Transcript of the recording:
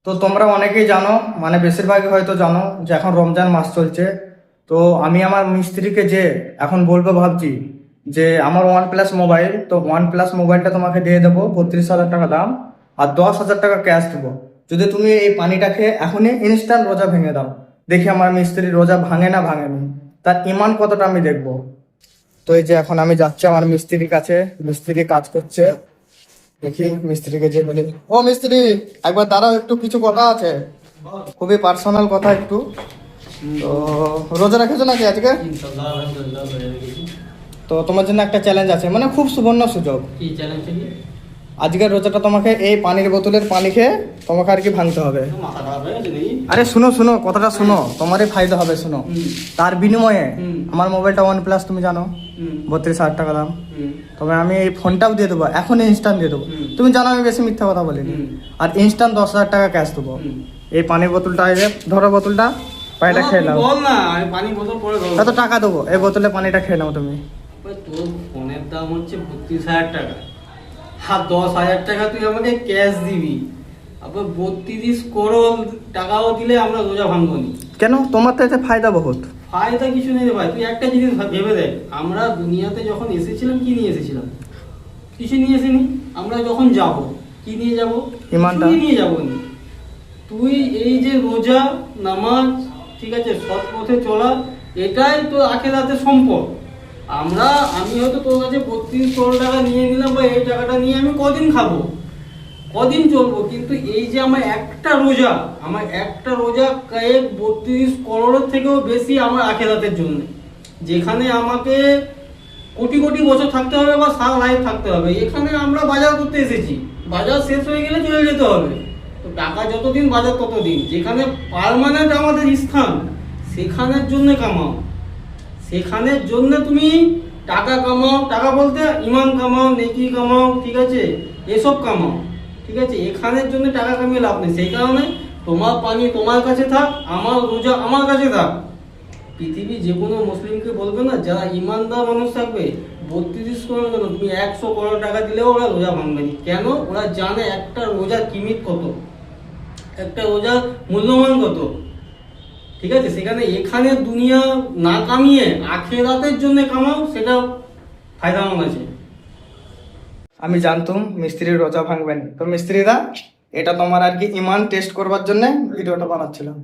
তো তোমরা অনেকেই জানো, মানে বেশিরভাগই হয়তো জানো যে এখন রমজান মাস চলছে। তো আমি আমার মিস্ত্রিকে যে এখন বলবো ভাবছি যে আমার OnePlus মোবাইল, তো OnePlus মোবাইলটা তোমাকে দিয়ে দেবো 32,000 টাকা দাম, আর 10,000 টাকা ক্যাশ দেবো যদি তুমি এই পানিটাকে এখনই ইনস্ট্যান্ট রোজা ভেঙে দাও। দেখি আমার মিস্ত্রি রোজা ভাঙে না ভাঙেনি, তার ইমান কতটা আমি দেখবো। তো এই যে এখন আমি যাচ্ছি আমার মিস্ত্রির কাছে, মিস্ত্রি কাজ করছে। দেখি মিস্ত্রিকে যে বলি, ও মিস্ত্রি একবার দাঁড়াও, একটু কিছু কথা আছে, খুবই পার্সোনাল কথা একটু। তো রোজা রেখেছো নাকি আজকে? তো তোমার জন্য একটা চ্যালেঞ্জ আছে, মানে খুব সুবর্ণ সুযোগ। কি চ্যালেঞ্জ? আজকের রোজাটা তোমাকে এই পানির বোতলের পানি খেয়ে তোমাকে আর কি ভাঙতে হবে। মাথা খারাপ হয়ে গেছে নাকি? আরে শুনো শুনো, কথাটা শুনো, তোমারই ফায়দা হবে, শুনো। তার বিনিময়ে আমার মোবাইলটা OnePlus তুমি জানো 32,000 টাকা দাম, তবে আমি এই ফোনটাও দিয়ে দেবো, এখন ইনস্ট্যান্ট দিয়ে দেবো। তুমি জানো আমি বেশি মিথ্যা কথা বলিনি। আর ইনস্ট্যান্ট 10,000 টাকা ক্যাশ দেবো। এই পানির বোতলটা, এই যে ধরো বোতলটা, পানিটা খেয়ে নাও। বল না, আমি পানি বোতল পরে দেবো। কত টাকা দেবো? এই বোতলে পানিটা খেয়ে নাও তুমি। তোর ফোনের দাম হচ্ছে 32,000 টাকা, আর 10,000 টাকা তুই আমাকে ক্যাশ দিবি। আবার 32 করোড় টাকাও দিলে আমরা রোজা ভাঙবো নি। কেন? তোমার তো এতে ফায়দা বহুত। ফায়দা কিছু নেই রে ভাই, তুই একটা জিনিস ভেবে দেখ, আমরা দুনিয়াতে যখন এসেছিলাম কি নিয়ে এসেছিলাম? কিছু নিয়ে এসেনি। আমরা যখন যাব কি নিয়ে যাব? ইমানটা নিয়ে যাবো নি। তুই এই যে রোজা, নামাজ, ঠিক আছে, সৎ পথে চলা, এটাই তো আখিরাতের সম্পদ। আমি হয়তো তোর কাছে 32 করোড় টাকা নিয়ে নিলাম, বা এই টাকাটা নিয়ে আমি কদিন খাবো, কদিন চলবো, কিন্তু এই যে আমার একটা রোজা কয়েক 32 করোড়ের থেকেও বেশি আমার আখিরাতের জন্য, যেখানে আমাকে কোটি কোটি বছর থাকতে হবে বা সারা লাইফ থাকতে হবে। এখানে আমরা বাজার করতে এসেছি, বাজার শেষ হয়ে গেলে চলে যেতে হবে। তো টাকা যতদিন, বাজার ততদিন। যেখানে পার্মানেন্ট আমাদের স্থান, সেখানের জন্য কামাও, সেখানের জন্য তুমি টাকা কামাও। টাকা বলতে ইমান কামাও, নেকি কামাও, ঠিক আছে, এসব কামাও, ঠিক আছে। এখানের জন্য টাকা কামিয়ে লাভ নেই। সেই কারণে তোমার পানি তোমার কাছে থাক, আমার রোজা আমার কাছে থাক। পৃথিবী যে কোনো মুসলিমকে বলবে না, যারা ইমানদার মানুষ থাকবে, 32 করোড় কেন, তুমি 100 করোড় টাকা দিলেও ওরা রোজা ভাঙবে না। কেন? ওরা জানে একটা রোজার কিমিত কত, একটা রোজার মূল্যমান কত, ঠিক আছে। সেখানে এখানে দুনিয়া না কামিয়ে আখিরাতের জন্য কামাও, সেটা ফায়দামন আছে। আমি জানতাম মিস্ত্রির রোজা ভাঙবেন। তো মিস্ত্রিরা, এটা তোমার আর কি ইমান টেস্ট করবার জন্য ভিডিওটা বানাচ্ছিলাম।